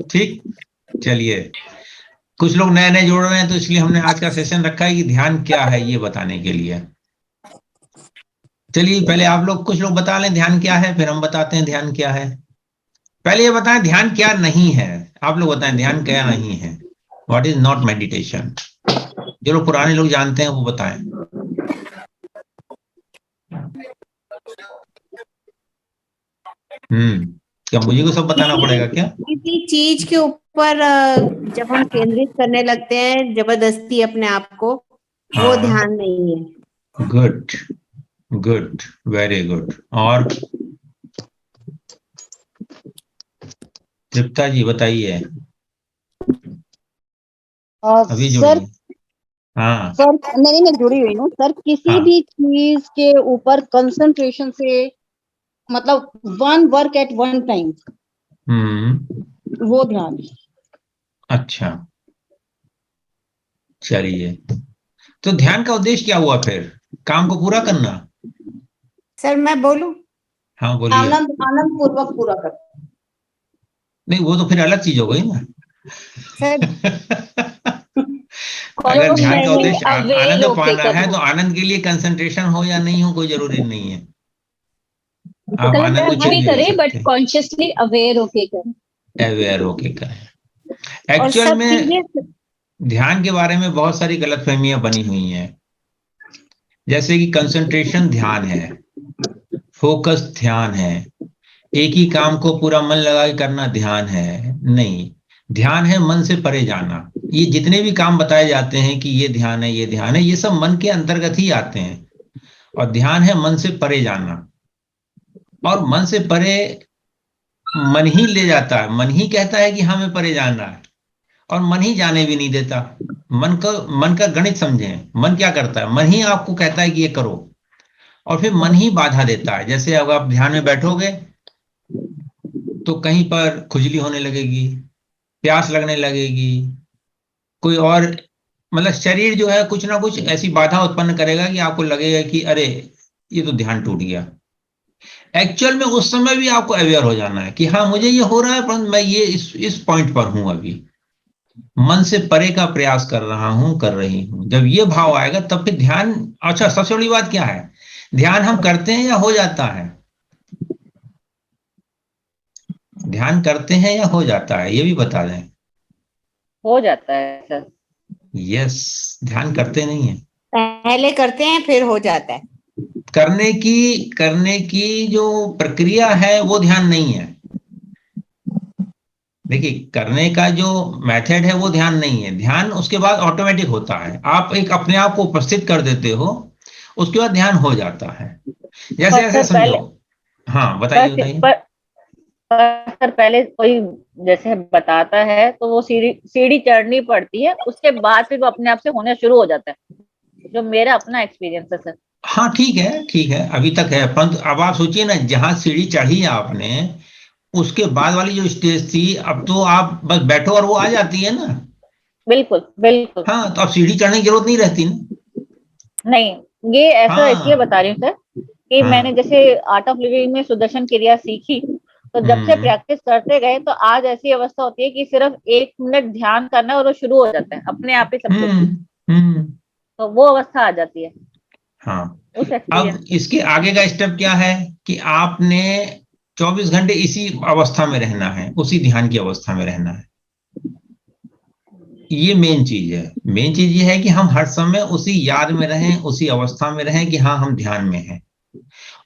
ठीक, चलिए, कुछ लोग नए नए जोड़ रहे हैं तो इसलिए हमने आज का सेशन रखा है कि ध्यान क्या है ये बताने के लिए। चलिए पहले आप लोग, कुछ लोग बता लें ध्यान क्या है, फिर हम बताते हैं ध्यान क्या है। पहले ये बताएं ध्यान क्या नहीं है। आप लोग बताएं ध्यान क्या नहीं है। What is not meditation. जो लोग पुराने लोग जानते हैं वो बताएं। क्या मुझे को सब बताना पड़ेगा क्या? किसी चीज के ऊपर जब हम केंद्रित करने लगते हैं जबरदस्ती अपने आप को, वो हाँ, ध्यान नहीं है। Good, good, very good. और तृप्ता जी बताइए, अभी जुड़ी सर हैं। हाँ सर नहीं, मैं जुड़ी हुई हूँ सर। किसी हाँ। भी चीज के ऊपर कंसंट्रेशन से, मतलब one work at one time, hmm. वो ध्यान है। अच्छा, चलिए, तो ध्यान का उद्देश्य क्या हुआ फिर? काम को पूरा करना? सर मैं बोलूं? हाँ बोलिए। आनंद आनंद पूर्वक पूरा कर। नहीं, वो तो फिर अलग चीज हो गई ना। सर अगर तो ध्यान का मैंने उद्देश्य अवेयर आनंद होके पाना है तो करना। आनंद के लिए कंसंट्रेशन हो या नहीं हो कोई जरूरी नहीं है। आप आनंद को कंसंट्रेट चूज भी भी कर करे बट सकते हैं। कॉन्शियसली अवेयर होके करे। अवेयर होके करें। और एक्चुअल सब में चीजें ध्यान के बारे में बहुत सारी गलतफहमियां बनी हुई हैं। जैसे कि कंसंट्रेशन ध्यान है, फोकस ध्यान है, एक ही काम को पूरा मन लगा के करना ध्यान है। नहीं, ध्यान है मन से परे जाना। ये जितने भी काम बताए जाते हैं कि ये ध्यान है, ये ध्यान है, ये सब मन के अंतर्गत ही आते हैं। और ध्यान है मन से परे जाना। और मन से परे मन ही ले जाता है, मन ही कहता है कि हमें परे जाना है, और मन ही जाने भी नहीं देता। मन का गणित समझें, मन क्या करता है, मन ही आपको कहता है कि ये करो, और फिर मन ही बाधा देता है। जैसे अब आप ध्यान में बैठोगे तो कहीं पर खुजली होने लगेगी, प्यास लगने लगेगी, कोई और, मतलब शरीर जो है कुछ ना कुछ ऐसी बाधा उत्पन्न करेगा कि आपको लगेगा कि अरे ये तो ध्यान टूट गया। एक्चुअल में उस समय भी आपको अवेयर हो जाना है कि हाँ मुझे ये हो रहा है, परंतु मैं ये इस पॉइंट पर हूं अभी, मन से परे का प्रयास कर रहा हूं, कर रही हूं। जब ये भाव आएगा तब फिर ध्यान। अच्छा, सबसे बड़ी बात क्या है, ध्यान हम करते हैं या हो जाता है? ध्यान करते हैं या हो जाता है, ये भी बता दें। हो जाता है सर। यस, ध्यान करते नहीं है। पहले करते हैं फिर हो जाता है। करने की जो प्रक्रिया है वो ध्यान नहीं है। देखिए, करने का जो मेथड है वो ध्यान नहीं है। ध्यान उसके बाद ऑटोमेटिक होता है, आप एक अपने आप को उपस्थित कर देते हो, उसके बाद ध्यान हो जाता है। जैसे पर ऐसे सर समझो। पहले हाँ बताइए पर, बताइए। पर, पर सर पहले कोई जैसे बताता है तो वो सीढ़ी सीढ़ी चढ़नी पड़ती है, उसके बाद फिर वो अपने आप से होना शुरू हो जाता है, जो मेरा अपना एक्सपीरियंस है सर। हाँ ठीक है, ठीक है, अभी तक है, परंतु अब आप सोचिए ना, जहां सीढ़ी चढ़ी है आपने, उसके बाद वाली जो स्टेज थी, अब तो आप बस बैठो और वो आ जाती है ना। बिल्कुल बिल्कुल। हाँ, तो अब सीढ़ी चढ़ने की जरूरत नहीं रहती ना। नहीं, ये ऐसा इसलिए हाँ बता रही हूँ सर कि मैंने हाँ। जैसे आर्ट ऑफ लिविंग में सुदर्शन क्रिया सीखी, तो जब से हम्म प्रैक्टिस करते गए तो आज ऐसी अवस्था होती है कि सिर्फ 1 मिनट ध्यान करना है और वो शुरू हो जाता है अपने आप ही सब कुछ। हम्म हम्म। तो वो अवस्था आ जाती है हाँ, उस अब एक्सपीरियंस। इसके आगे का स्टेप क्या है कि आपने 24 घंटे इसी अवस्था में रहना है, उसी ध्यान की अवस्था में रहना है। ये मेन चीज है। मेन चीज ये है कि हम हर समय उसी याद में रहें, उसी अवस्था में रहें कि हाँ हम ध्यान में हैं।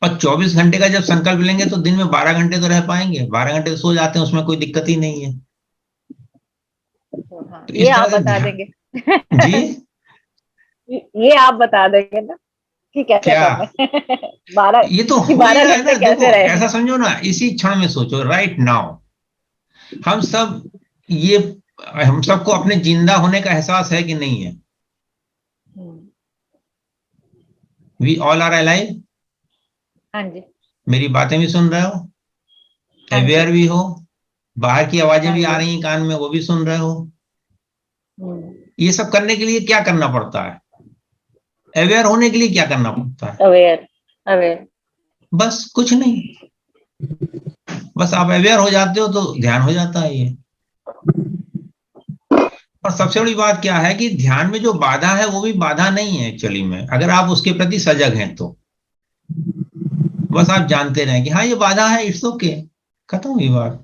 और 24 घंटे का जब संकल्प लेंगे तो दिन में 12 घंटे तो रह पाएंगे, 12 घंटे तो सो जाते हैं, उसमें कोई दिक्कत ही नहीं है। हाँ, तो ये इस आप तरह से बता ध्यान। देंगे। जी। ये आप बता देंगे ना कि कैसे क्या? करना है। बारह ये तो कि हो ही बारह रहा है ना, घंटे देखो कैसे रहे। ऐसा समझो ना, इसी क्षण में सोचो, राइट नाउ। हम सब ये, हम सबको अपने जिंदा होने का एहसास है कि नहीं है? We all are alive. हाँ जी। मेरी बातें भी सुन रहे हो, हाँ जी। अवेयर भी हो, बाहर की आवाजें हाँ भी आ जी। रही हैं कान में, वो भी सुन रहे हो। हम्म। ये सब करने के लिए क्या करना पड़ता है? अवेयर होने के लिए क्या करना पड़ता है? Aware aware. बस कुछ नहीं, बस आप अवेयर हो जाते हो तो ध्यान हो जाता है ये। और सबसे बड़ी बात क्या है कि ध्यान में जो बाधा है वो भी बाधा नहीं है एक्चुअली में, अगर आप उसके प्रति सजग हैं तो। बस आप जानते रहें कि हाँ ये बाधा है, इट्स ओके, खत्म हुई बात।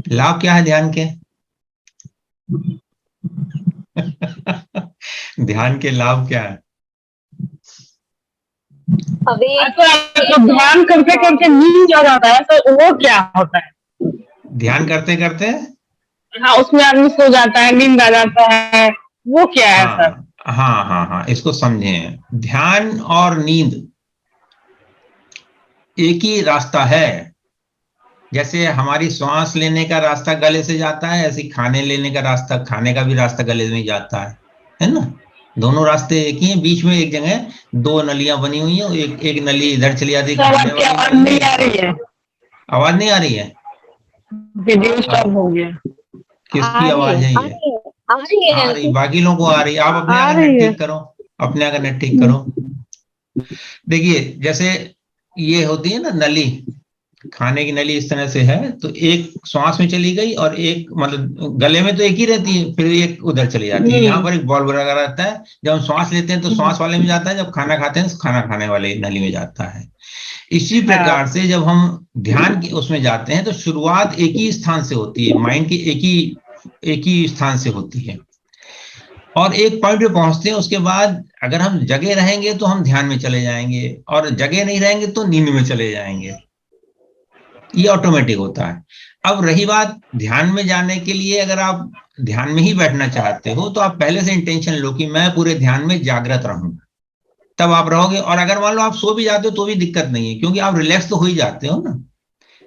लाभ क्या है ध्यान के? ध्यान के लाभ क्या है? अवे अच्छा, तो ध्यान करते करते नींद आ जाता है, तो वो क्या होता है? ध्यान करते करते, हाँ, उसमें आदमी सो जाता है, नींद आ जाता है, वो क्या है सर? हाँ हाँ हाँ हाँ, इसको समझें। ध्यान और नींद एक ही रास्ता है। जैसे हमारी श्वास लेने का रास्ता गले से जाता है, ऐसे खाने लेने का रास्ता, खाने का भी रास्ता गले में ही जाता है ना? दोनों रास्ते एक ही हैं, बीच में एक जगह दो नलियां बनी हुई हैं, एक एक नली इधर चली जाती है सर खाने आपकी वाली आवाज नली नहीं में। आ रही है, आवाज नहीं आ रही है? वीडियो अब स्टॉप हो गया। किसकी आ रही आवाज है, है आ ये? रही है, आ रही है आ रही, आंटी, बाकी लोगों को आ रही। आप अपने आ अगर नेट रही है। ठीक करो, अपने अगर नेट ठीक करो। देखिए, जैसे ये होती है ना नली, खाने की नली इस तरह से है, तो एक श्वास में चली गई और एक मतलब गले में तो एक ही रहती है, फिर एक उधर चली जाती है। यहाँ हम्म। पर एक बॉल लगा रहता है, जब हम श्वास लेते हैं तो श्वास वाले में जाता है, जब खाना खाते हैं तो खाना खाने वाले नली में जाता है। इसी हाँ। प्रकार से जब हम ध्यान की उसमें जाते हैं तो शुरुआत एक ही स्थान से होती है, माइंड की एक ही स्थान से होती है, और एक पॉइंट पे पहुंचते हैं। उसके बाद अगर हम जगे रहेंगे तो हम ध्यान में चले जाएंगे, और जगे नहीं रहेंगे तो नींद में चले जाएंगे। ये ऑटोमेटिक होता है। अब रही बात ध्यान में जाने के लिए, अगर आप ध्यान में ही बैठना चाहते हो तो आप पहले से इंटेंशन लो कि मैं पूरे ध्यान में जागृत रहूं, तब आप रहोगे। और अगर मान लो आप सो भी जाते हो तो भी दिक्कत नहीं है, क्योंकि आप रिलैक्स तो हो ही जाते हो ना,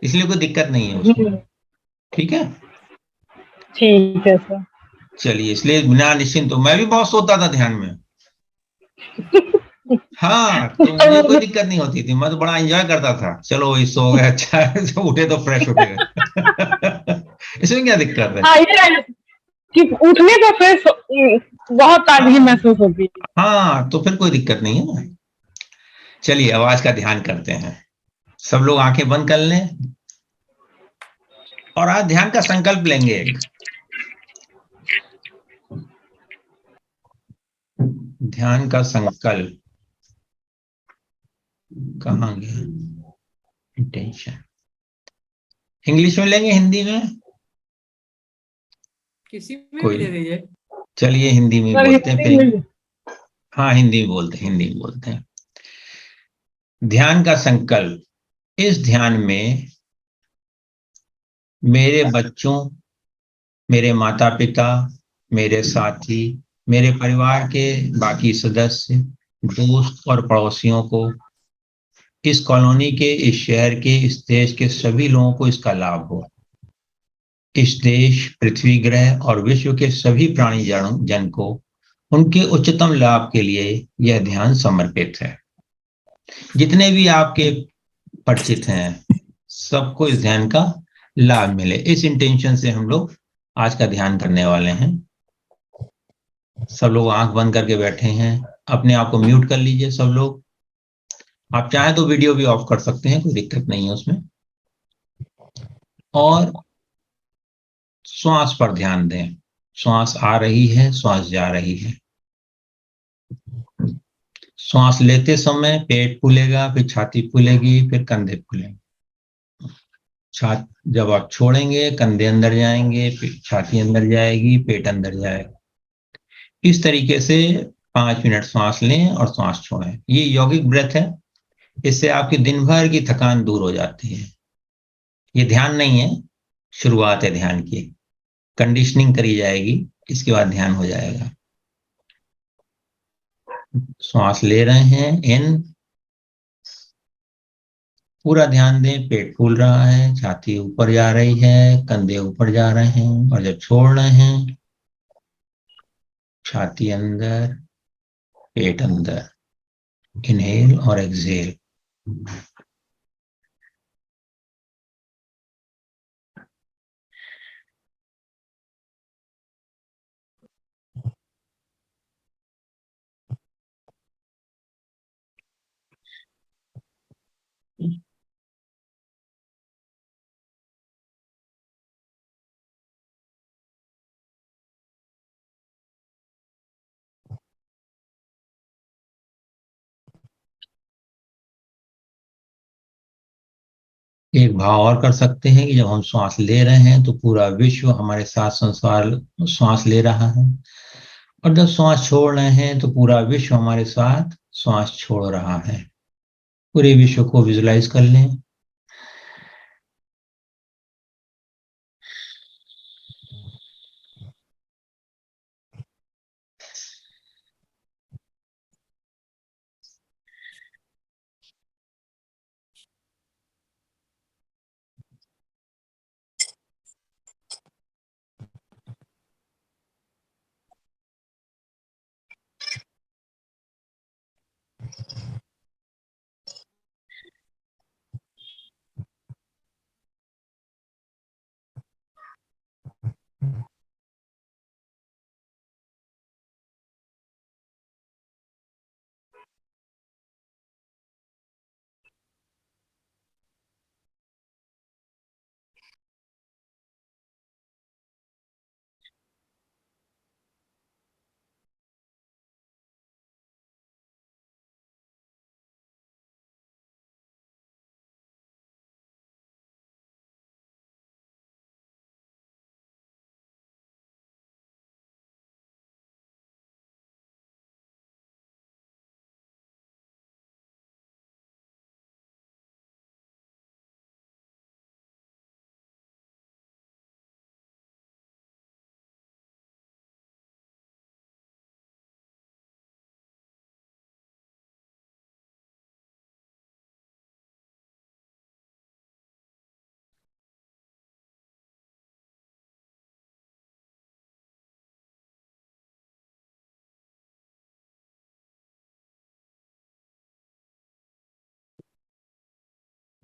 इसलिए कोई दिक्कत नहीं है उसमें। हम्म, ठीक है, ठीक है सर। चलिए, इसलिए बिना निश्चिंत हो, मैं भी बहुत सोता था ध्यान में। हाँ, तो मुझे कोई दिक्कत नहीं होती थी, मैं तो बड़ा एंजॉय करता था। चलो वही सो गए, अच्छा है, जब उठे तो फ्रेश उठे गए। इसमें क्या दिक्कत है? हाँ, ये है कि उठने पर फ्रेश बहुत ताजगी हाँ महसूस होती है। हाँ, तो फिर कोई दिक्कत नहीं है ना। चलिए, आवाज का ध्यान करते हैं। सब लोग आंखें बंद कर लें और आज ध्यान का संकल्प लेंगे एक। ध्यान का संकल्प कहाँ गया? इंटेंशन। इंग्लिश में लेंगे, हिंदी में? किसी में भी कोई ले नहीं, लीजिए। चलिए हिंदी में सर बोलते हैं हिंदी फिर। में। हाँ, हिंदी में बोलते हैं, हिंदी में बोलते हैं। ध्यान का संकल्प। इस ध्यान में मेरे बच्चों, मेरे माता पिता, मेरे साथी, मेरे परिवार के बाकी सदस्य, दोस्त और पड़ोसियों को, इस कॉलोनी के, इस शहर के, इस देश के सभी लोगों को इसका लाभ हो। इस देश, पृथ्वी ग्रह और विश्व के सभी प्राणी जन को उनके उच्चतम लाभ के लिए यह ध्यान समर्पित है। जितने भी आपके परिचित हैं, सबको इस ध्यान का लाभ मिले, इस इंटेंशन से हम लोग आज का ध्यान करने वाले हैं। सब लोग आंख बंद करके बैठे हैं, अपने आप को म्यूट कर लीजिए सब लोग। आप चाहें तो वीडियो भी ऑफ कर सकते हैं, कोई दिक्कत नहीं है उसमें। और श्वास पर ध्यान दें। श्वास आ रही है, श्वास जा रही है। श्वास लेते समय पेट फूलेगा, फिर छाती फूलेगी, फिर कंधे फूलेंगे। जब आप छोड़ेंगे, कंधे अंदर जाएंगे, फिर छाती अंदर जाएगी, पेट अंदर जाएगा। इस तरीके से 5 मिनट श्वास लें और श्वास छोड़ें। ये यौगिक ब्रेथ है, इससे आपकी दिन भर की थकान दूर हो जाती है। ये ध्यान नहीं है, शुरुआत है ध्यान की, कंडीशनिंग करी जाएगी, इसके बाद ध्यान हो जाएगा। श्वास ले रहे हैं, इन, पूरा ध्यान दें, पेट फूल रहा है, छाती ऊपर जा रही है, कंधे ऊपर जा रहे हैं, और जब छोड़ रहे हैं, छाती अंदर, पेट अंदर। इनहेल और एक्सहेल। एक भाव और कर सकते हैं कि जब हम श्वास ले रहे हैं तो पूरा विश्व हमारे साथ संसार श्वास ले रहा है, और जब श्वास छोड़ रहे हैं तो पूरा विश्व हमारे साथ श्वास छोड़ रहा है। पूरे विश्व को विजुलाइज कर लें।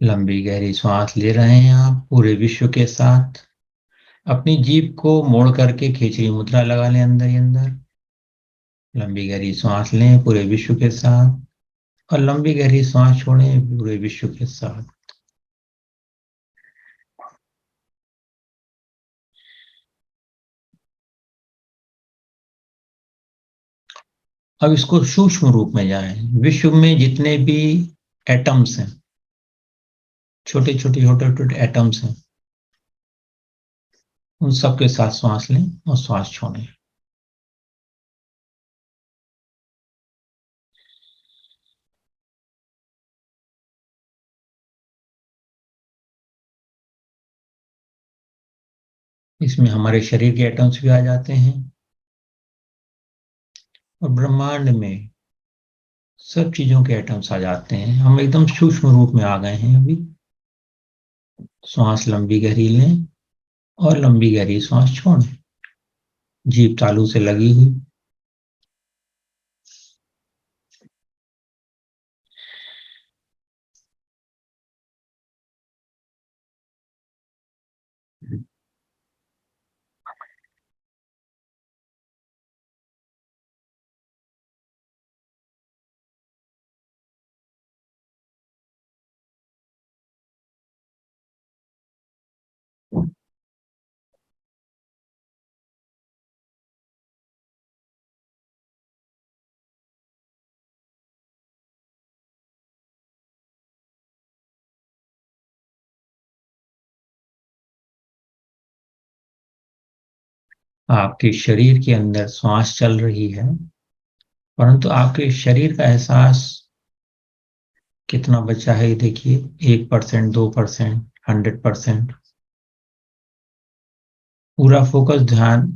लंबी गहरी सांस ले रहे हैं आप पूरे विश्व के साथ। अपनी जीभ को मोड़ करके खेचरी मुद्रा लगा लें अंदर ही अंदर। लंबी गहरी सांस लें पूरे विश्व के साथ, और लंबी गहरी सांस छोड़ें पूरे विश्व के साथ। अब इसको सूक्ष्म रूप में जाएं। विश्व में जितने भी एटम्स हैं, छोटे छोटे छोटे छोटे एटम्स हैं, उन सब के साथ सांस लें और सांस छोड़ें। इसमें हमारे शरीर के एटम्स भी आ जाते हैं, और ब्रह्मांड में सब चीजों के एटम्स आ जाते हैं। हम एकदम सूक्ष्म रूप में आ गए हैं अभी। सांस लंबी गहरी लें और लंबी गहरी सांस छोड़ें, जीभ तालू से लगी हुई। आपके शरीर के अंदर श्वास चल रही है, परंतु आपके शरीर का एहसास कितना बचा है ये देखिए। 1%, 2%, 100%। पूरा फोकस ध्यान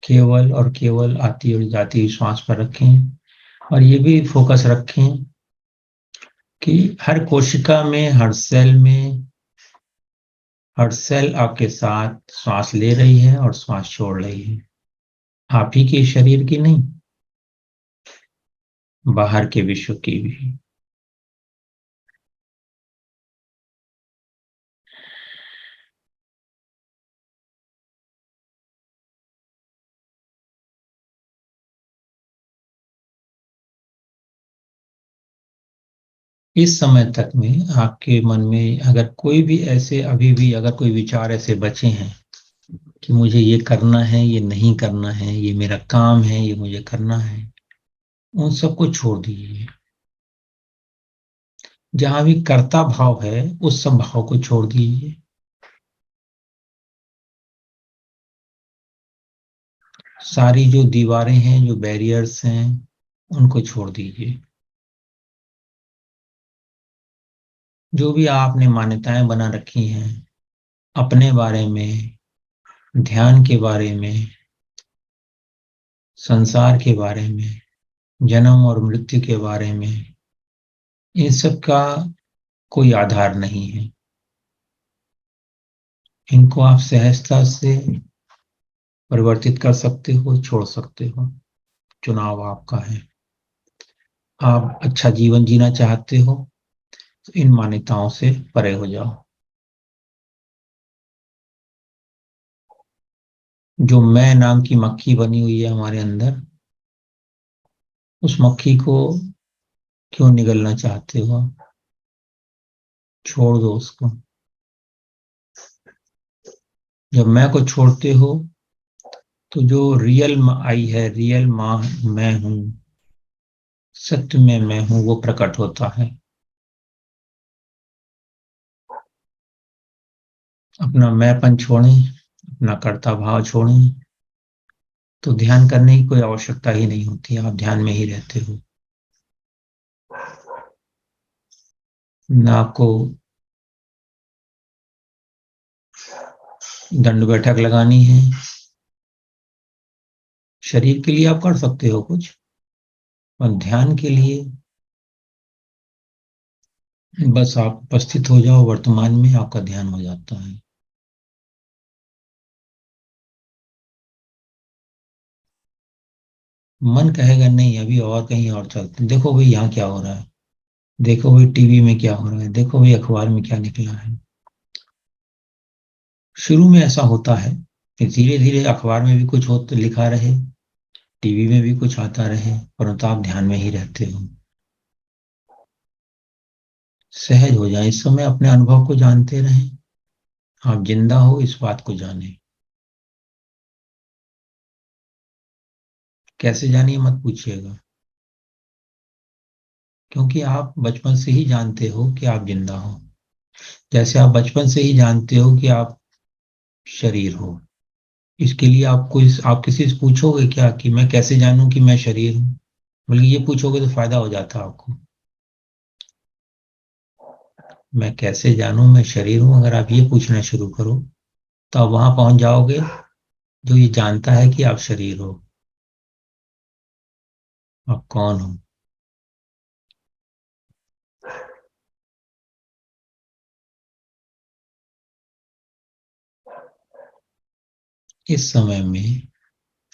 केवल और केवल आती और जाती हुई श्वास पर रखें, और ये भी फोकस रखें कि हर कोशिका में, हर सेल में, हर सेल आपके साथ श्वास ले रही है और श्वास छोड़ रही है। आप ही के शरीर की नहीं, बाहर के विश्व की भी। इस समय तक में आपके मन में अगर कोई भी ऐसे, अभी भी अगर कोई विचार ऐसे बचे हैं कि मुझे ये करना है, ये नहीं करना है, ये मेरा काम है, ये मुझे करना है, उन सबको छोड़ दीजिए। जहां भी कर्ता भाव है उस सब भाव को छोड़ दीजिए। सारी जो दीवारें हैं, जो बैरियर्स हैं, उनको छोड़ दीजिए। जो भी आपने मान्यताएं बना रखी हैं अपने बारे में, ध्यान के बारे में, संसार के बारे में, जन्म और मृत्यु के बारे में, इन सब का कोई आधार नहीं है। इनको आप सहजता से परिवर्तित कर सकते हो, छोड़ सकते हो। चुनाव आपका है। आप अच्छा जीवन जीना चाहते हो तो इन मान्यताओं से परे हो जाओ। जो मैं नाम की मक्खी बनी हुई है हमारे अंदर, उस मक्खी को क्यों निगलना चाहते हो? छोड़ दो उसको। जब मैं को छोड़ते हो तो जो रियल आई है, रियल माँ मैं हूं, सत्य में मैं हूं, वो प्रकट होता है। अपना मैंपन छोड़ें, अपना कर्ता भाव छोड़ें, तो ध्यान करने की कोई आवश्यकता ही नहीं होती। आप ध्यान में ही रहते हो। ना आपको दंड बैठक लगानी है। शरीर के लिए आप कर सकते हो कुछ, और ध्यान के लिए बस आप उपस्थित हो जाओ वर्तमान में, आपका ध्यान हो जाता है। मन कहेगा नहीं, अभी और कहीं और चलते हैं। देखो भाई यहाँ क्या हो रहा है, देखो भाई टीवी में क्या हो रहा है, देखो भाई अखबार में क्या निकला है। शुरू में ऐसा होता है, फिर धीरे धीरे अखबार में भी कुछ हो तो लिखा रहे, टीवी में भी कुछ आता रहे, परंतु आप ध्यान में ही रहते हो। सहज हो जाए। इस समय अपने अनुभव को जानते रहें। आप जिंदा हो इस बात को जाने। कैसे जानिए मत पूछिएगा, क्योंकि आप बचपन से ही जानते हो कि आप जिंदा हो। जैसे आप बचपन से ही जानते हो कि आप शरीर हो। इसके लिए आप किसी से पूछोगे क्या कि मैं कैसे जानूं कि मैं शरीर हूं? बल्कि ये पूछोगे तो फायदा हो जाता आपको। मैं कैसे जानूं मैं शरीर हूं, अगर आप ये पूछना शुरू करो तो आप वहां पहुंच जाओगे जो ये जानता है कि आप शरीर हो। आप कौन हो? इस समय में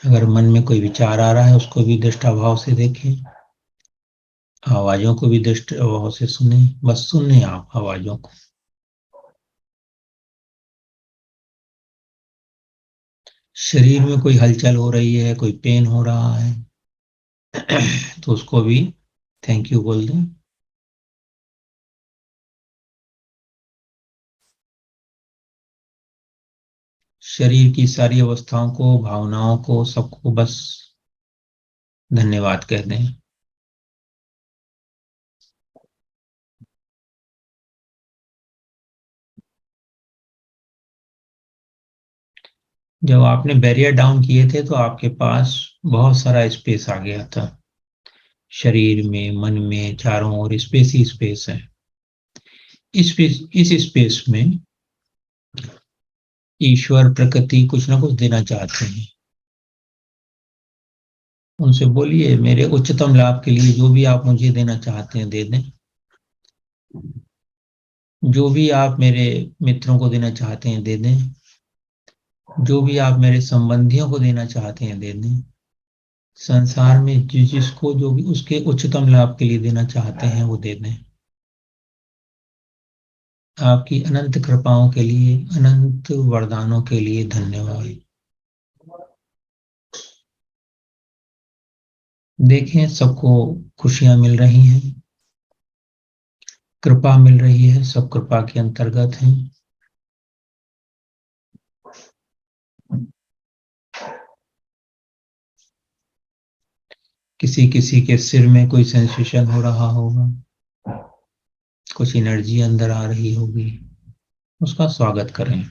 अगर मन में कोई विचार आ रहा है उसको भी दृष्टाभाव से देखें, आवाजों को भी दृष्टाभाव से सुने। बस सुने आप आवाजों को। शरीर में कोई हलचल हो रही है, कोई पेन हो रहा है तो उसको भी थैंक यू बोल दें। शरीर की सारी अवस्थाओं को, भावनाओं को, सबको बस धन्यवाद कह दें। जब आपने बैरियर डाउन किए थे तो आपके पास बहुत सारा स्पेस आ गया था। शरीर में, मन में, चारों ओर स्पेस ही स्पेस है। इस स्पेस में ईश्वर, प्रकृति कुछ ना कुछ देना चाहते हैं। उनसे बोलिए मेरे उच्चतम लाभ के लिए जो भी आप मुझे देना चाहते हैं दे दें। जो भी आप मेरे मित्रों को देना चाहते हैं दे दें। जो भी आप मेरे संबंधियों को देना चाहते हैं दे दें। संसार में जिसको जो भी उसके उच्चतम लाभ के लिए देना चाहते हैं वो दे दें। आपकी अनंत कृपाओं के लिए, अनंत वरदानों के लिए धन्यवाद। देखें सबको खुशियां मिल रही हैं, कृपा मिल रही है, सब कृपा के अंतर्गत हैं। किसी किसी के सिर में कोई सेंसेशन हो रहा होगा, कुछ एनर्जी अंदर आ रही होगी, उसका स्वागत करें।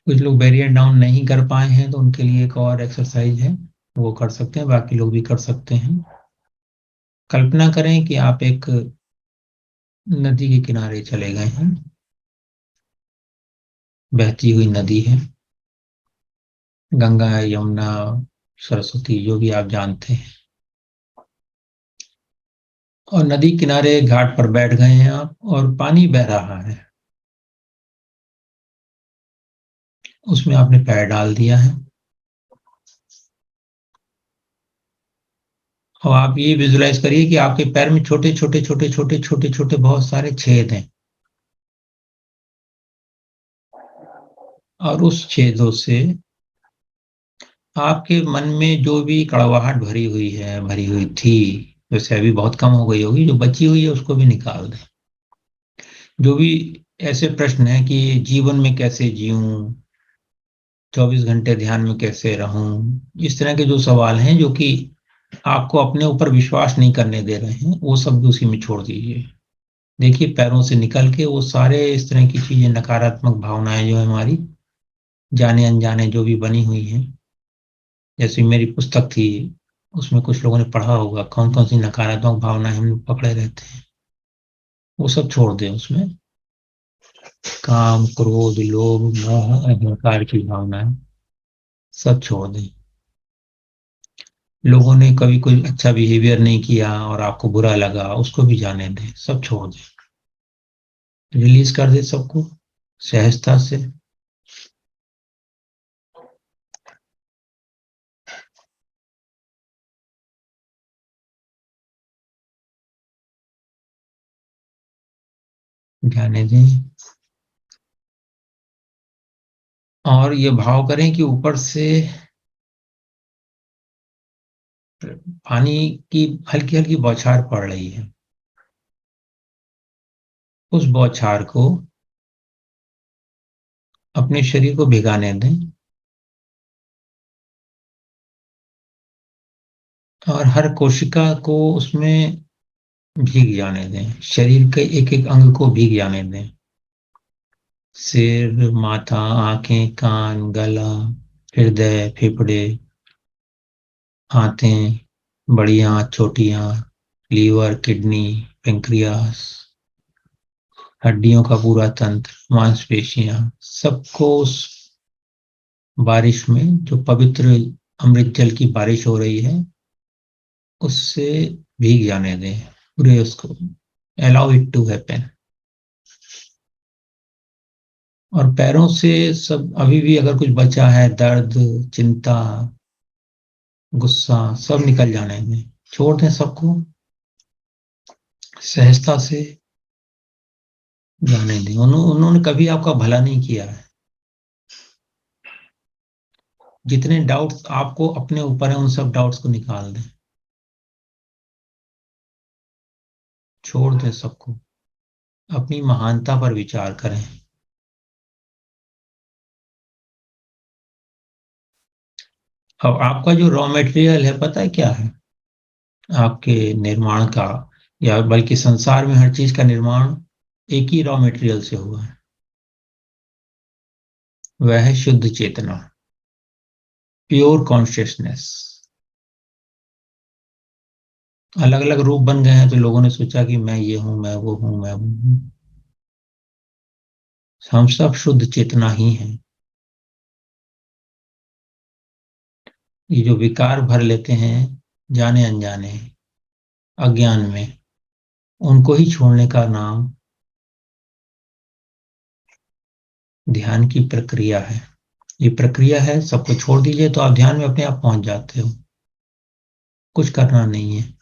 कुछ लोग बैरियर डाउन नहीं कर पाए हैं तो उनके लिए एक और एक्सरसाइज है, वो कर सकते हैं, बाकी लोग भी कर सकते हैं। कल्पना करें कि आप एक नदी के किनारे चले गए हैं, बहती हुई नदी है, गंगा, यमुना, सरस्वती, जो भी आप जानते हैं, और नदी किनारे घाट पर बैठ गए हैं आप, और पानी बह रहा है, उसमें आपने पैर डाल दिया है, और आप ये विजुलाइज करिए कि आपके पैर में छोटे छोटे छोटे छोटे छोटे छोटे बहुत सारे छेद हैं, और उस छेदों से आपके मन में जो भी कड़वाहट भरी हुई है, भरी हुई थी, वैसे अभी बहुत कम हो गई होगी, जो बची हुई है उसको भी निकाल दें। जो भी ऐसे प्रश्न है कि जीवन में कैसे जीऊं, 24 घंटे ध्यान में कैसे रहूं, इस तरह के जो सवाल हैं जो कि आपको अपने ऊपर विश्वास नहीं करने दे रहे हैं, वो सब भी उसी में छोड़ दीजिए। देखिए पैरों से निकल के वो सारे इस तरह की चीजें, नकारात्मक भावनाएं जो हमारी जाने अनजाने जो भी बनी हुई हैं, जैसे मेरी पुस्तक थी, उसमें कुछ लोगों ने पढ़ा होगा कौन कौन सी नकारात्मक भावनाएं हम पकड़े रहते हैं, वो सब छोड़ दें। उसमें काम, क्रोध, लोभ, मोह, अहंकार की भावनाएं सब छोड़ दें। लोगों ने कभी कोई अच्छा बिहेवियर नहीं किया और आपको बुरा लगा, उसको भी जाने दें, सब छोड़ दें, रिलीज कर दे सबको सहजता से। जाने दें, और ये भाव करें कि ऊपर से पानी की हल्की हल्की बौछार पड़ रही है, उस बौछार को अपने शरीर को भिगाने दें, और हर कोशिका को उसमें भीग जाने दें, शरीर के एक एक अंग को भीग जाने दें, सिर, माथा, आंखें, कान, गला, हृदय, फेफड़े, आंतें, बड़ी आंत, छोटी आंत, लीवर, किडनी, पेंक्रियास, हड्डियों का पूरा तंत्र, मांसपेशियां, सबको उस बारिश में, जो पवित्र अमृत जल की बारिश हो रही है, उससे भीग जाने दें पूरे उसको, अलाउ इट टू हैपन। और पैरों से सब अभी भी अगर कुछ बचा है, दर्द, चिंता, गुस्सा, सब निकल जाने दें, छोड़ दें सबको, सहजता से जाने दें। उन्होंने कभी आपका भला नहीं किया है। जितने डाउट्स आपको अपने ऊपर है, उन सब डाउट्स को निकाल दें, छोड़ दें सबको, अपनी महानता पर विचार करें। अब आपका जो रॉ मटेरियल है, पता है क्या है आपके निर्माण का, या बल्कि संसार में हर चीज का निर्माण एक ही रॉ मटेरियल से हुआ है, वह है शुद्ध चेतना, प्योर कॉन्शियसनेस। अलग अलग रूप बन गए हैं तो लोगों ने सोचा कि मैं ये हूं, मैं वो हूं, मैं वो हूं। हम सब शुद्ध चेतना ही हैं। ये जो विकार भर लेते हैं जाने अनजाने, अज्ञान में, उनको ही छोड़ने का नाम ध्यान की प्रक्रिया है। ये प्रक्रिया है, सबको छोड़ दीजिए तो आप ध्यान में अपने आप पहुंच जाते हो, कुछ करना नहीं है।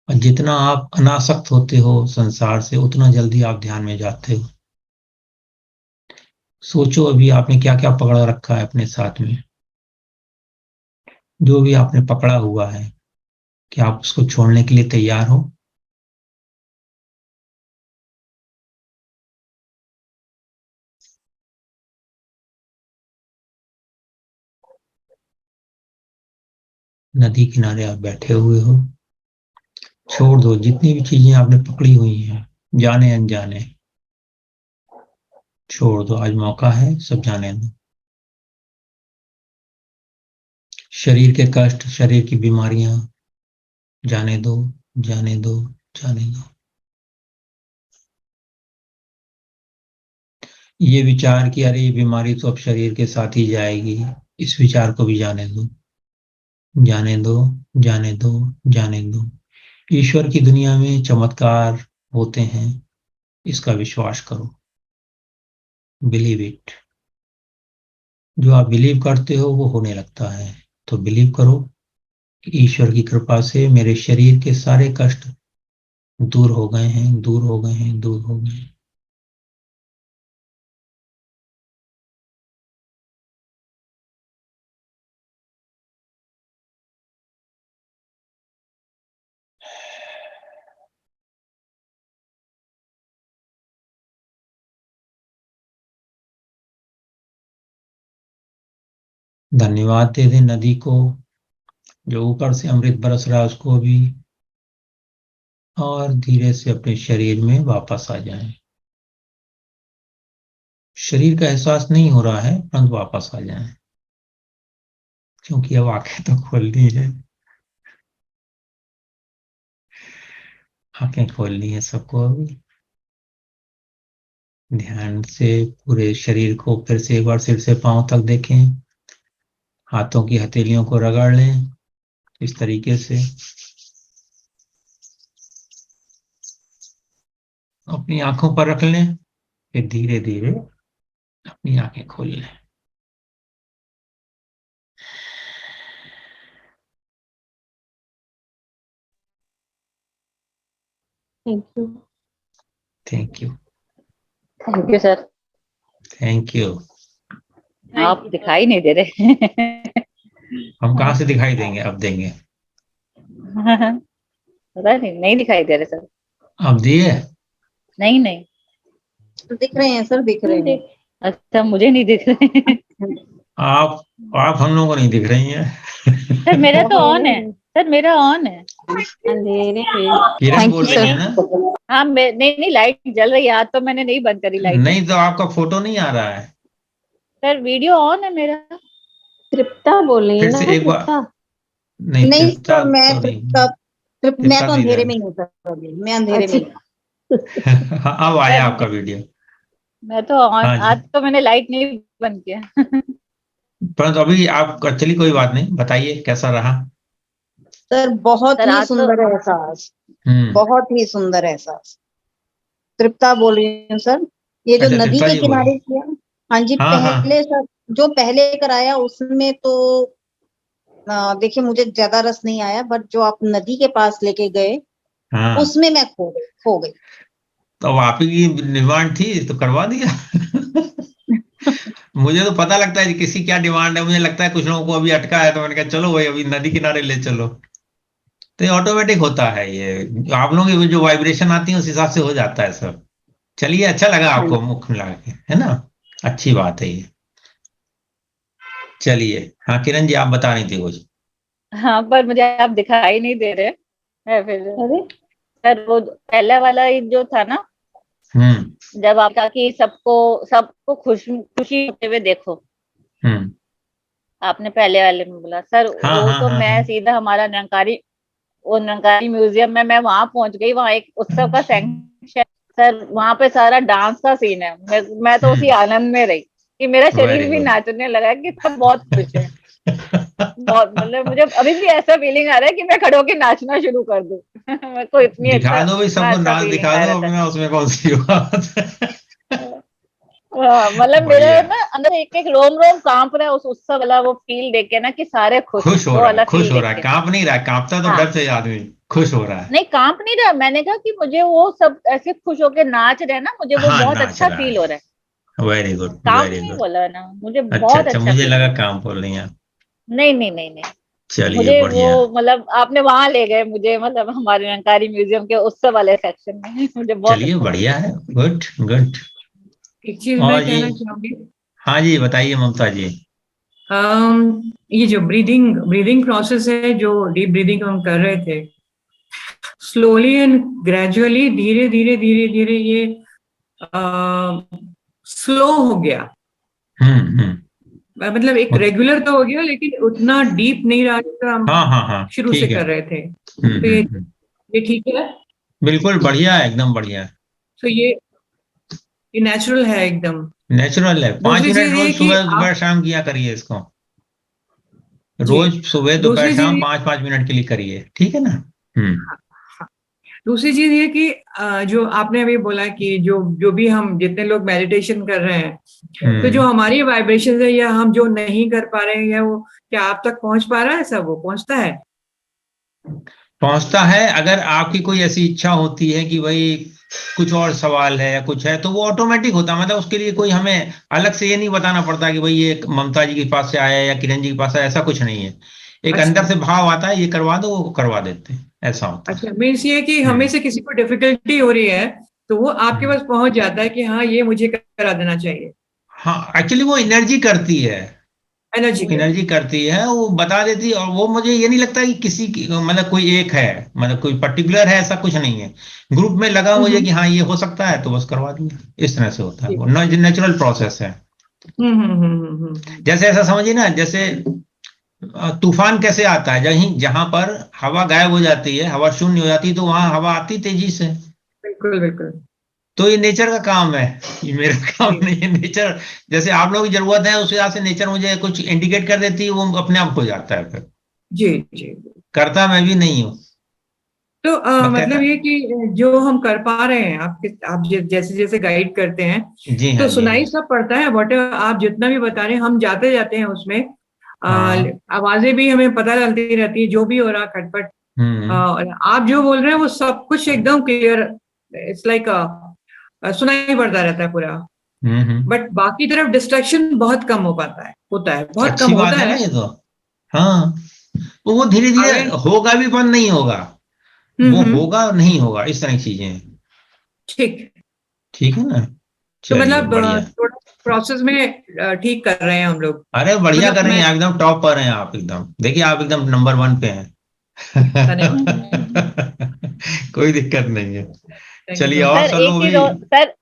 और जितना आप अनासक्त होते हो संसार से, उतना जल्दी आप ध्यान में जाते हो। सोचो अभी आपने क्या क्या पकड़ा रखा है अपने साथ में, जो भी आपने पकड़ा हुआ है, क्या आप उसको छोड़ने के लिए तैयार हो? नदी किनारे आप बैठे हुए हो, छोड़ दो जितनी भी चीजें आपने पकड़ी हुई हैं, जाने अनजाने छोड़ दो। आज मौका है, सब जाने दो। शरीर के कष्ट, शरीर की बीमारियां जाने दो, जाने दो, जाने दो। ये विचार कि अरे ये बीमारी तो अब शरीर के साथ ही जाएगी, इस विचार को भी जाने दो, जाने दो, जाने दो, जाने दो। ईश्वर की दुनिया में चमत्कार होते हैं, इसका विश्वास करो। Believe it. जो आप बिलीव करते हो वो होने लगता है। तो बिलीव करो कि ईश्वर की कृपा से मेरे शरीर के सारे कष्ट दूर हो गए हैं, दूर हो गए हैं, दूर हो गए हैं। धन्यवाद दे दें नदी को, जो ऊपर से अमृत बरस रहा है उसको भी, और धीरे से अपने शरीर में वापस आ जाएं। शरीर का एहसास नहीं हो रहा है, परंतु वापस आ जाएं, क्योंकि अब आंखें तो खोलनी है, आंखें खोलनी है सबको अभी। ध्यान से पूरे शरीर को फिर से एक बार सिर से पांव तक देखें, हाथों की हथेलियों को रगड़ लें इस तरीके से। अपनी आंखों पर रख लें, फिर धीरे धीरे अपनी आंखें खोल लें। Thank you. Thank you, thank you sir. Thank you. आप दिखाई नहीं दे रहे। हम कहाँ से दिखाई देंगे, अब देंगे। पता नहीं दिखाई दे रहे सर। अब दिए? नहीं नहीं दिख रहे हैं सर, दिख रहे हैं। अच्छा, मुझे नहीं दिख रहे। आप हम लोगों को नहीं दिख रही हैं। सर मेरा तो ऑन है, सर मेरा ऑन है। अंधेरे में। किरण बोल रही है ना? हाँ नहीं लाइट जल रही है, आज तो मैंने नहीं बंद करी लाइट। नहीं तो आपका फोटो नहीं आ रहा है। सर वीडियो ऑन है मेरा। तृप्ता बोल रही है फिर ना? से एक बार। तृप्ता। नहीं तृप्ता सर, मैं तो नहीं। मैं तो नहीं अंधेरे है। में ही हूँ सर, अभी मैं अंधेरे में ही हूँ। हाँ, अब आया आपका वीडियो। मैं तो ऑन, हाँ जी। आज तो मैंने लाइट नहीं बंद किया। परंतु अभी आप, चलिए कोई बात नहीं, बताइए कैसा रहा। सर बहुत सर ही आज तो सुंदर एहसास, हम्म। बहुत ही सुंदर एहसास। तृप्ता बोल रही हूँ सर। ये जो अच्छा, नदी तृप्ता के जी बोलिए। किनारे किया, हाँ जी, हाँ हाँ। पहले सर जो पहले कराया उसमें तो देखिए मुझे ज्यादा रस नहीं आया, बट जो आप नदी के पास लेके गए हाँ, उसमें मैं खो गई। तो अब आप ही की डिमांड थी तो करवा दिया। मुझे तो पता लगता है कि किसी क्या डिमांड है, मुझे लगता है कुछ लोगों को अभी अटका है, तो मैंने कहा चलो भाई अभी नदी किनारे ले चलो। तो ये ऑटोमेटिक होता है, ये आप लोगों की जो वाइब्रेशन आती है उस हिसाब से हो जाता है सब। चलिए, अच्छा लगा हाँ आपको मुख मिला के, है ना? अच्छी बात है ये। चलिए, हाँ किरण जी, आप बता रही थी कुछ। हाँ, पर मुझे आप दिखाई नहीं दे रहे है फिर। अरे सर वो पहला वाला जो था ना, जब आप कहा कि सबको खुशी होते हुए देखो, हम्म। आपने पहले वाले में बोला सर, हाँ वो हाँ तो हाँ मैं हाँ। सीधा हमारा निरंकारी म्यूजियम में मैं वहां पहुंच गई। वहां एक उत्सव का सैंक्शन, सर वहां पे सारा डांस का सीन है। मैं तो उसी आनंद में रही कि मेरा वेरी शरीर भी गुड। नाचने लगा कि सब बहुत खुश है। बहुत, मतलब मुझे अभी भी ऐसा फीलिंग आ रहा है कि मैं खड़े होकर नाचना शुरू कर दूं। मेरे को इतनी दिखा दो भाई, इतना सबको अच्छा नाच फीलिंग दिखा आ दो रहा था। अपना, उसमें कौन सी बात। मतलब मेरे बढ़िया। ना अंदर एक एक रोम रोम कांप रहा है उस उत्सव वाला वो फील देख के ना, कि सारे खुश हैं, खुश हो वो रहा है, वाला खुश फील हो देख रहा है, के। कांप नहीं रहा है। कांपता तो हाँ, डर से आदमी, खुश हो रहा है। नहीं कांप नहीं रहा। मैंने कहा कि मुझे वो सब ऐसे खुश होके नाच रहे हैं ना, मुझे वो हाँ, बहुत नाच अच्छा रहा फील हो रहा है। है। वेरी गुड, कांप वेरी नहीं गुड। बोला ना, मुझे अच्छा बहुत अच्छा, अच्छा मुझे फील लगा हो रहा काम बोल रही हैं। है। नहीं, चलिए, मुझे वो बढ़िया। मतलब आपने वहां ले गए मुझे, मतलब हमारे निरंकारी म्यूजियम के उत्सव वाले सेक्शन में। मुझे बहुत चलिए, अच्छा लगा। बढ़िया है। Good good. एक चीज मैं और जी, कहना चाहूंगी। हाँ जी, बताइए ममता जी। ये जो ब्रीदिंग प्रोसेस है, जो डीप ब्रीदिंग हम कर रहे थे, स्लोली एंड ग्रेजुअली, धीरे धीरे धीरे धीरे ये स्लो हो गया। मतलब एक रेगुलर तो हो गया, लेकिन उतना डीप नहीं रहा जितना हम हाँ, शुरू से कर रहे थे। तो ये ठीक है, बिल्कुल बढ़िया है, एकदम बढ़िया है। तो ये नेचुरल है, एकदम नेचुरल है। 5 मिनट रोज सुबह दोपहर शाम किया करिए इसको, रोज सुबह दोपहर शाम 5-5 मिनट के लिए करिए, ठीक है ना। दूसरी चीज ये कि जो आपने अभी बोला कि जो भी हम जितने लोग मेडिटेशन कर रहे हैं, तो जो हमारी वाइब्रेशन है या हम जो नहीं कर पा रहे हैं, वो क्या आप तक पहुंच पा रहा है? सब वो पहुंचता है? पहुंचता है। अगर आपकी कोई ऐसी इच्छा होती है कि भाई कुछ और सवाल है या कुछ है, तो वो ऑटोमेटिक होता है। मतलब उसके लिए कोई हमें अलग से ये नहीं बताना पड़ता कि भाई ये ममता जी के पास से आया है या किरण जी के पास से, ऐसा कुछ नहीं है। एक अंदर से भाव आता है, ये करवा दो, वो करवा देते हैं, ऐसा होता है। अच्छा, मीन्स ये कि हमें से किसी को डिफिकल्टी हो रही है तो वो आपके पास पहुंच जाता है कि हाँ ये मुझे करा देना चाहिए। हाँ, एक्चुअली वो एनर्जी करती है, एनर्जी करती है, वो बता देती है। और वो मुझे ये नहीं लगता कि किसी की मतलब कोई एक है, मतलब कोई पर्टिकुलर है, ऐसा कुछ नहीं है। ग्रुप में लगा मुझे कि हाँ ये हो सकता है, तो बस करवा दिया। इस तरह से होता है, वो नेचुरल प्रोसेस है। जैसे ऐसा समझिए ना, जैसे तूफान कैसे आता है, जहां पर हवा गायब हो जाती है, हवा शून्य हो जाती है, तो वहां हवा आती तेजी से। बिल्कुल बिल्कुल। तो ये नेचर का काम है, ये मेरा काम नहीं है। नेचर जैसे आप लोगों की जरूरत है, उस हिसाब से नेचर मुझे कुछ इंडिकेट कर देती है, वो अपने आप हो जाता है। फिर जी करता मैं भी नहीं हूँ। तो मतलब ये कि जो हम कर पा रहे हैं, आप जैसे जैसे गाइड करते हैं, जी हाँ, तो सुनाई सब पड़ता है। वट आप जितना भी बता रहे हैं, हम जाते जाते हैं उसमें। आवाजें भी हमें पता चलती रहती है, जो भी हो रहा खटपट। आप जो बोल रहे हैं वो सब कुछ एकदम क्लियर, इट्स लाइक सुनाई पड़ता रहता है पूरा। बट बाकी तरफ डिस्ट्रैक्शन बहुत कम हो पाता है, बहुत अच्छी कम बात होता है ना ये तो। हाँ, तो वो धीरे धीरे होगा भी, बंद नहीं होगा, वो होगा नहीं होगा, इस तरह की चीजें हैं। ठीक है ना। तो मतलब थोड़ा प्रोसेस में ठीक कर रहे हैं हम लोग। अरे बढ़िया मतलब कर रहे हैं, एकदम टॉप पर हैं आप, एकदम देखिए आप एकदम नंबर 1 पे हैं। कोई दिक्कत नहीं है। चलिए और सर एक चीज और, सर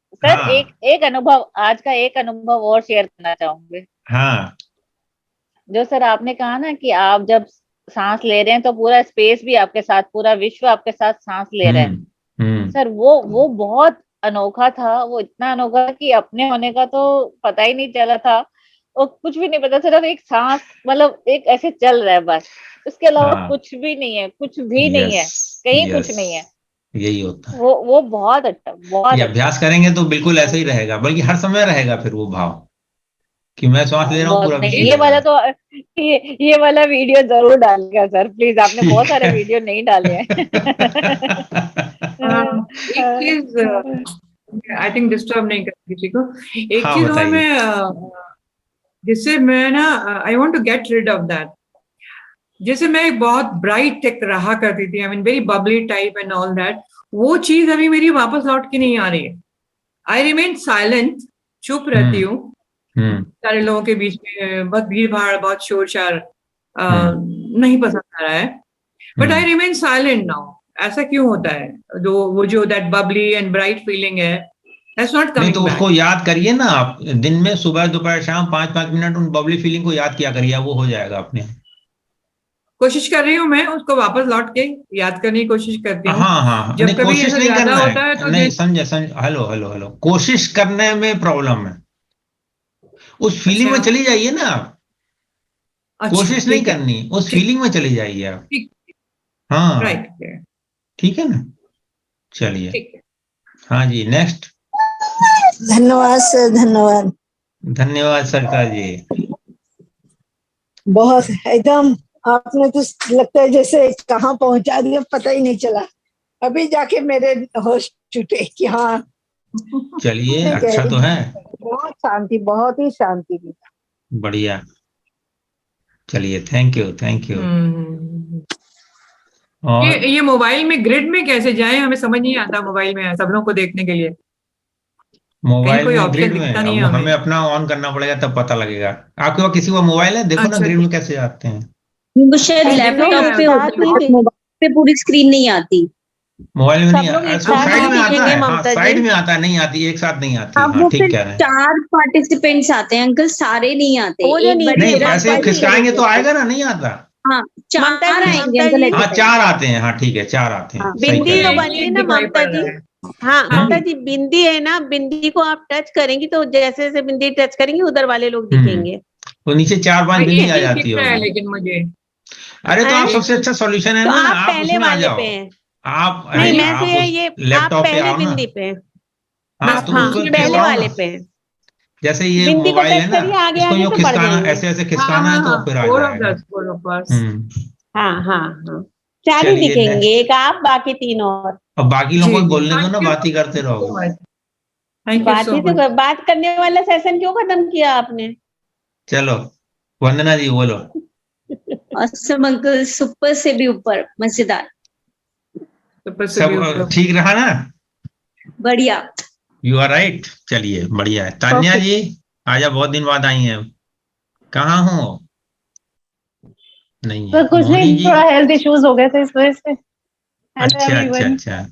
एक अनुभव, आज का एक अनुभव और शेयर करना चाहूंगे। हाँ, जो सर आपने कहा ना कि आप जब सांस ले रहे हैं तो पूरा स्पेस भी आपके साथ, पूरा विश्व आपके साथ सांस ले रहे हैं। सर वो बहुत अनोखा था। वो इतना अनोखा कि अपने होने का तो पता ही नहीं चला था, और कुछ भी नहीं पता, सिर्फ एक सांस, मतलब एक ऐसे चल रहा है बस, उसके अलावा कुछ भी नहीं है, कुछ भी नहीं है, कहीं कुछ नहीं है। यही होता है। वो बहुत अच्छा, बहुत अभ्यास करेंगे तो बिल्कुल ऐसे ही रहेगा, बल्कि हर समय रहेगा फिर वो भाव कि मैं सांस ले रहा हूँ, पूरा विश्व ये वाला तो ये वाला वीडियो जरूर डालिएगा सर, प्लीज। आपने बहुत सारे वीडियो नहीं डाले हैं। एक चीज आई थिंक डिस्टर्ब नहीं कर किसी को, एक चीज और मैं, जिससे मैं ना I want to get rid of that. जैसे मैं एक बहुत ब्राइट टेक रहा करती थी, I mean very bubbly type and all that, वो चीज अभी मेरी वापस लौट के नहीं आ रही है। आई रिमेन साइलेंट, चुप रहती हूँ सारे लोगों के बीच में, बहुत भीड़ भाड़, बहुत शोर शार नहीं पसंद आ रहा है, but I remain silent now. ऐसा क्यों होता है? जो that Babli and bright feeling है, दैट्स नॉट कमिंग बैक। तो उसको याद करिए ना आप, दिन में सुबह दोपहर शाम 5-5 मिनट उन बबली फीलिंग को याद किया करिए, वो हो जाएगा अपने। कोशिश कर रही हूँ मैं उसको वापस लौट के याद करने की कोशिश करती हूँ। हाँ, जब कभी ऐसा ज्यादा होता है तो नहीं, समझे, हेलो, कोशिश करने में प्रॉब्लम है, उस फीलिंग में चली जाइए ना आप। कोशिश नहीं करनी, उस फीलिंग में चली जाइए आप। हाँ, राइट, ठीक है ना। चलिए, हाँ जी, नेक्स्ट। धन्यवाद सर, धन्यवाद सरकार जी। बहुत एकदम आपने तो लगता है जैसे कहाँ पहुंचा दिया, पता ही नहीं चला। अभी जाके मेरे होश छूटे कि हाँ। चलिए, अच्छा तो है। बहुत शांति, बहुत ही शांति थी। बढ़िया, चलिए, थैंक यू। और ये मोबाइल में ग्रिड में कैसे जाए, हमें समझ नहीं आता। मोबाइल में सब लोगों को देखने के लिए मोबाइल कोई में ऑप्शन ग्रिड में दिखता नहीं अब है हमें अपना ऑन करना पड़ेगा तब पता लगेगा। आपके पास किसी का मोबाइल है? देखो ना अच्छा, ग्रिड में कैसे जाते हैं। वो शायद लैपटॉप पे होता है, मोबाइल पे पूरी स्क्रीन नहीं आती। मोबाइल में सब नहीं लोग एक अच्छा, साथ साइड नहीं में आता दिखेंगे है। हाँ, ममता साइड जी। में आता है, नहीं आती, एक साथ नहीं आती। अब हाँ, वो ठीक फिर कह रहे हैं। 4 पार्टिसिपेंट्स आते हैं अंकल, सारे नहीं आते। वो जो एक बार नहीं, नीचे ऐसे खिसकाएंगे तो आएगा ना, नहीं आता। हाँ, 4 ममता जी, आएंगे ममता अंकल जी। ऐसे हाँ, 4 आते हैं। हाँ, ठीक है, 4 आते हैं। हाँ, सही बिंदी कह जो रहे हैं। बनी है ना दिखाई ममता पड़ जी, रहा है। हाँ हाँ। ममता जी, बिंदी है ना, बिंदी को आप टच करेंगी तो जैसे जैसे बिंदी टच करेंगी उधर वाले लोग दिखेंगे। तो नीचे 4-5 बिंदी आ एक जाती दिख रहा है होगी। लेकिन मुझे अरे तो आप हैं? सबसे अच्छा सॉल्यूशन है तो ना, आप आप पहले उसमें आ वाले जाओ। पे हैं। आप नहीं, मैं आप तो उस ये आप लैपटॉप पे पहले आओ ना। बिंदी पे हैं। हाँ, बस तो हाँ, उसको पहले खिसकाओ वाले ना। पे हैं। जैसे ये बिंदी को मोबाइल है टच ना, करिए, आगे इसको आगे यूं तो पड़ खिसकाना, जाएंगे। ऐसे ऐसे हाँ खिसकाना है तो हाँ फिर आ 4 जाएगा। of us। हाँ हाँ हाँ, 4 ही चलिए दिखेंगे, नेक्स्ट। एक आप बाकी 3 और। अब बाकी जी लोगों को जी, बोलने दो ना, थैंक यू बात ही करते सो रहोगे। Much, thank you so much. बात करने वाला सेशन क्यों खत्म किया आपने? चलो, वंदना जी बोलो। ऑसम अंकल, सुपर से भी ऊपर, मजेदार, सब ठीक रहा ना? बढ़िया। You are right. चलिए, बढ़िया है। तान्या जी, आजा, बहुत दिन बाद आई हैं। कहाँ हो? नहीं है। तो कुछ मोहनी नहीं, जी। थोड़ा हेल्थ इश्यूज हो गए थे इस वजह से। अच्छा अच्छा अच्छा,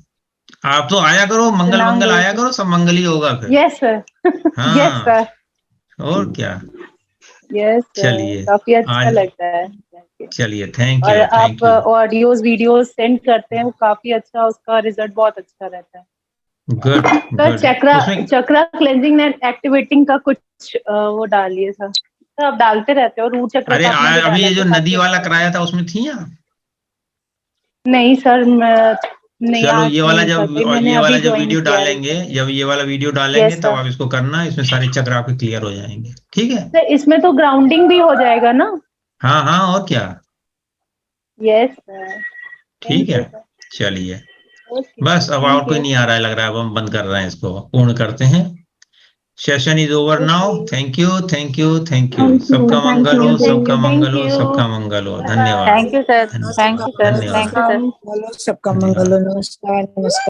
आप तो आया करो, मंगल मंगल आया करो, सब मंगल ही होगा फिर। यस सर, यस हाँ, सर, और क्या। यस सर, चलिए काफी अच्छा आज, लगता है। चलिए, थैंक और यू, आप thank you. Audios videos send करते हैं, वो काफी अच्छा, उसका रिजल्ट बहुत अच्छा रहता है। Good sir good. उसमें चक्रा क्लेंजिंग एंड एक्टिवेटिंग का कुछ वो डालिए सर। सर आप डालते रहते हो, रूट चक्र अरे का आपने भी अभी डाला ये जो तो नदी काफी वाला अच्छा कराया था उसमें थी आप? नहीं सर, नहीं चलो, आज ये वाला नहीं जब, कर पाई, और मैंने ये वाला अभी जब ज्वाइन वीडियो किया डालेंगे, recently। जब ये वाला वीडियो डालेंगे यस तब सर, आप इसको करना, इसमें सारे चक्र आपके क्लियर हो जाएंगे। ठीक है। सर इसमें तो ग्राउंडिंग भी हो जाएगा ना? हाँ हाँ, और क्या। यस सर, ठीक थैंक है, यू सर। चलिए। ओके बस सर, अब और थैंक कोई यू। नहीं आ रहा है, लग रहा है। अब हम बंद कर रहे हैं, इसको पूर्ण करते हैं। Session is over now. Okay, thank you, thank you, thank you. Thank you, सबका थैंक मंगल यू, हो, थैंक सबका यू, मंगल थैंक हो, यू, सबका मंगल हो। बाय धन्यवाद, बाय। थैंक यू सर, धन्यवाद, thank you sir, thank you धन्यवाद। Sir. बोलो सबका मंगल हो। नमस्कार नमस्कार।